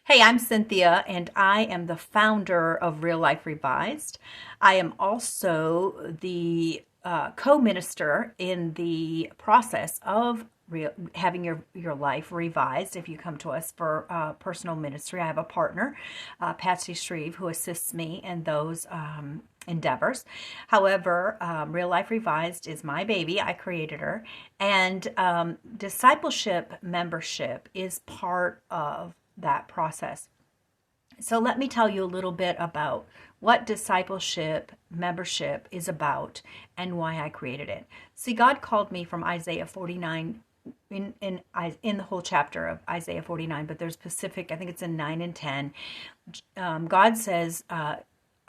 Hey, I'm Cynthia, and I am the founder of Real Life Revised. I am also the co-minister in the process of having your life revised. If you come to us for personal ministry, I have a partner, Patsy Shreve, who assists me in those endeavors. However, Real Life Revised is my baby. I created her, and discipleship membership is part of that process. So let me tell you a little bit about what discipleship membership is about and why I created it. See, God called me from Isaiah 49 in the whole chapter of Isaiah 49, but there's specific, I think it's in 9 and 10. God says,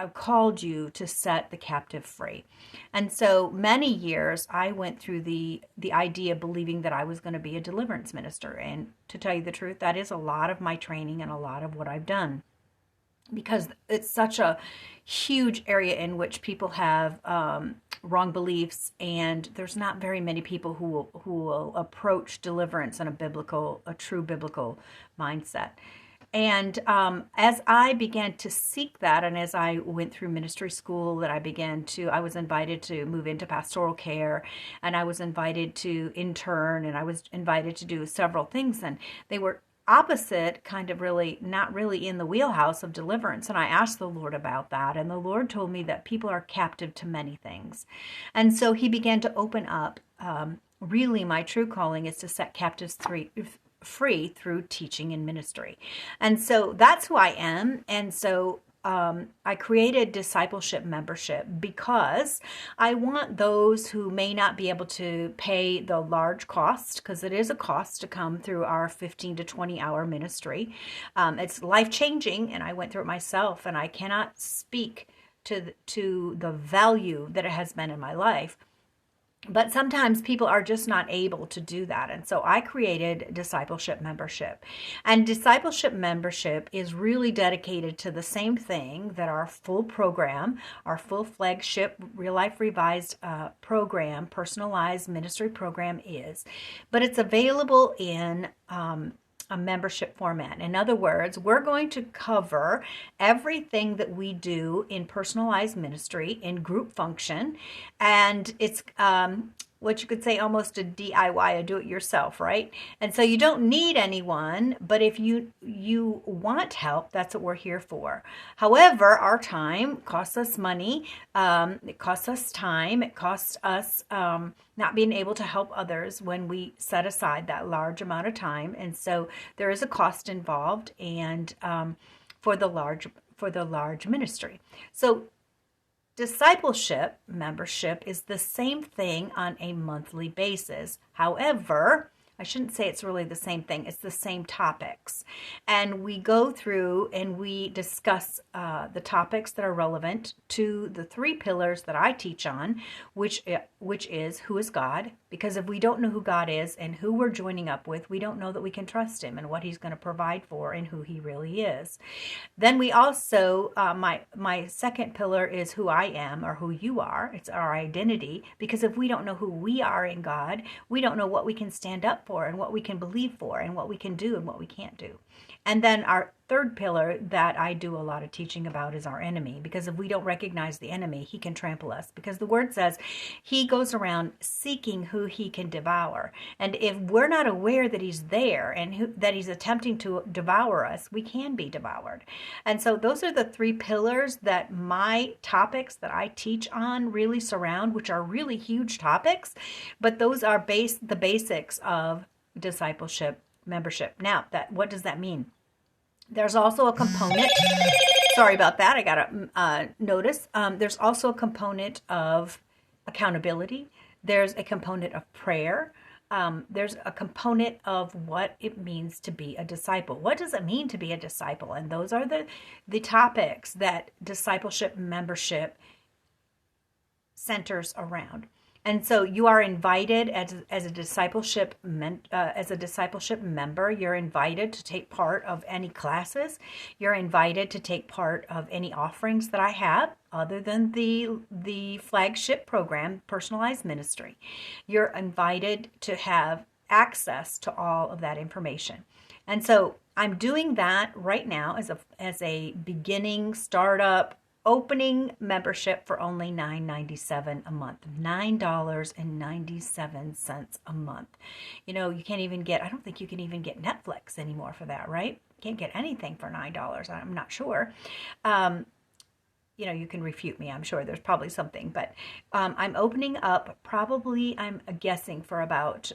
I've called you to set the captive free. And so many years I went through the idea believing that I was going to be a deliverance minister. And to tell you the truth, that is a lot of my training and a lot of what I've done, because it's such a huge area in which people have wrong beliefs, and there's not very many people who will approach deliverance in a true biblical mindset. And as I began to seek that, and as I went through ministry school, I was invited to move into pastoral care, and I was invited to intern, and I was invited to do several things, and they were opposite, kind of really not really in the wheelhouse of deliverance. And I asked the Lord about that, and the Lord told me that people are captive to many things. And so he began to open up, really my true calling is to set captives free through teaching and ministry. And so that's who I am. And so I created discipleship membership because I want those who may not be able to pay the large cost, because it is a cost to come through our 15 to 20 hour ministry. It's life changing, and I went through it myself, and I cannot speak to the value that it has been in my life. But sometimes people are just not able to do that. And so I created discipleship membership. And discipleship membership is really dedicated to the same thing that our full program, our full flagship Real Life Revised program, personalized ministry program is. But it's available in a membership format. In other words, we're going to cover everything that we do in personalized ministry, in group function, and it's what you could say almost a DIY, a do-it-yourself, right? And so you don't need anyone, but if you want help, that's what we're here for. However, our time costs us money. It costs us time. It costs us not being able to help others when we set aside that large amount of time. And so there is a cost involved, and for the large ministry. So discipleship membership is the same thing on a monthly basis. However, I shouldn't say it's really the same thing. It's the same topics. And we go through and we discuss the topics that are relevant to the three pillars that I teach on, which is who is God? Because if we don't know who God is and who we're joining up with, we don't know that we can trust him and what he's going to provide for and who he really is. Then we also, my second pillar is who I am or who you are. It's our identity. Because if we don't know who we are in God, we don't know what we can stand up for and what we can believe for and what we can do and what we can't do. And then our third pillar that I do a lot of teaching about is our enemy, because if we don't recognize the enemy, he can trample us, because the word says he goes around seeking who he can devour. And if we're not aware that he's there and that he's attempting to devour us, we can be devoured. And so those are the three pillars that my topics that I teach on really surround, which are really huge topics, but those are the basics of discipleship membership. Now, what does that mean? There's also a component. Sorry about that. I got a notice. There's also a component of accountability. There's a component of prayer. There's a component of what it means to be a disciple. What does it mean to be a disciple? And those are the topics that discipleship membership centers around. And so you are invited as a discipleship member. You're invited to take part of any classes. You're invited to take part of any offerings that I have, other than the flagship program, personalized ministry. You're invited to have access to all of that information. And so I'm doing that right now as a beginning startup opening membership for only $9.97 a month. $9.97 a month. You know, you can't even get, I don't think you can even get Netflix anymore for that, right? Can't get anything for $9. I'm not sure. You know, you can refute me. I'm sure there's probably something, but I'm opening up probably, I'm guessing, for about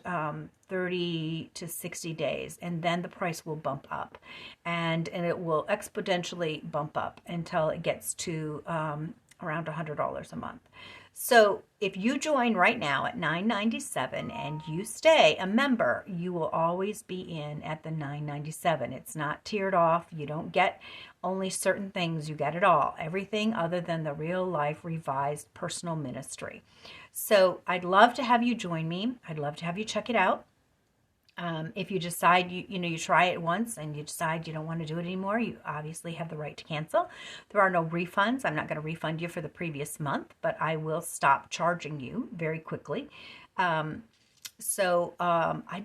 30 to 60 days, and then the price will bump up, and it will exponentially bump up until it gets to around $100 a month. So if you join right now at $9.97 and you stay a member, you will always be in at the $9.97. It's not tiered off. You don't get only certain things. You get it all. Everything other than the Real Life Revised personal ministry. So I'd love to have you join me. I'd love to have you check it out. If you decide you try it once and you decide you don't want to do it anymore, you obviously have the right to cancel. There are no refunds. I'm not going to refund you for the previous month, but I will stop charging you very quickly. I'd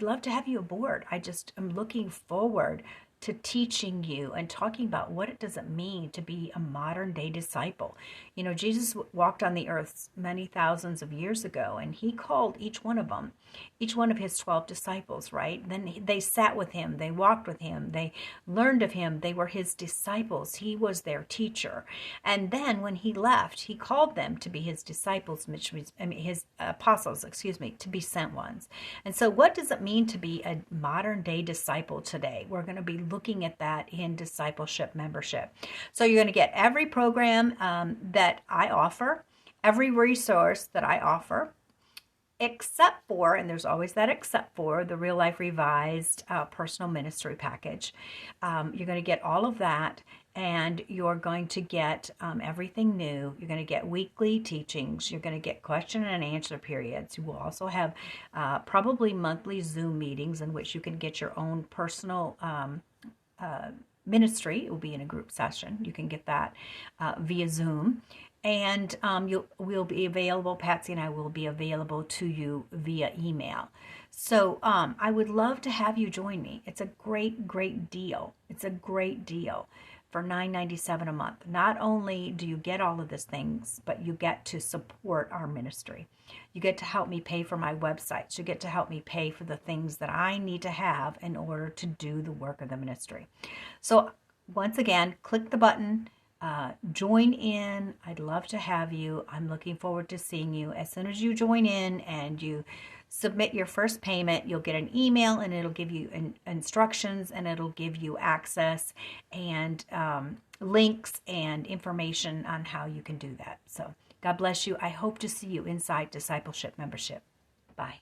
love to have you aboard. I just am looking forward to teaching you and talking about what it does it mean to be a modern day disciple. You know, Jesus walked on the earth many thousands of years ago, and he called each one of them, each one of his 12 disciples, right? Then they sat with him, they walked with him, they learned of him, they were his disciples, he was their teacher. And then when he left, he called them to be his disciples, his apostles, to be sent ones. And so what does it mean to be a modern day disciple today? We're going to be looking at that in discipleship membership. So you're going to get every program that I offer, every resource that I offer, except for, and there's always that except for, the Real Life Revised personal ministry package. You're going to get all of that, and you're going to get everything new. You're going to get weekly teachings. You're going to get question and answer periods. You will also have probably monthly Zoom meetings in which you can get your own personal ministry. It will be in a group session. You can get that via Zoom. And we'll be available, Patsy and I will be available to you via email. So I would love to have you join me. It's a great, great deal. It's a great deal for $9.97 a month. Not only do you get all of these things, but you get to support our ministry. You get to help me pay for my websites. You get to help me pay for the things that I need to have in order to do the work of the ministry. So once again, click the button. Join in. I'd love to have you. I'm looking forward to seeing you. As soon as you join in and you submit your first payment, you'll get an email, and it'll give you instructions, and it'll give you access and links and information on how you can do that. So God bless you. I hope to see you inside Discipleship Membership. Bye.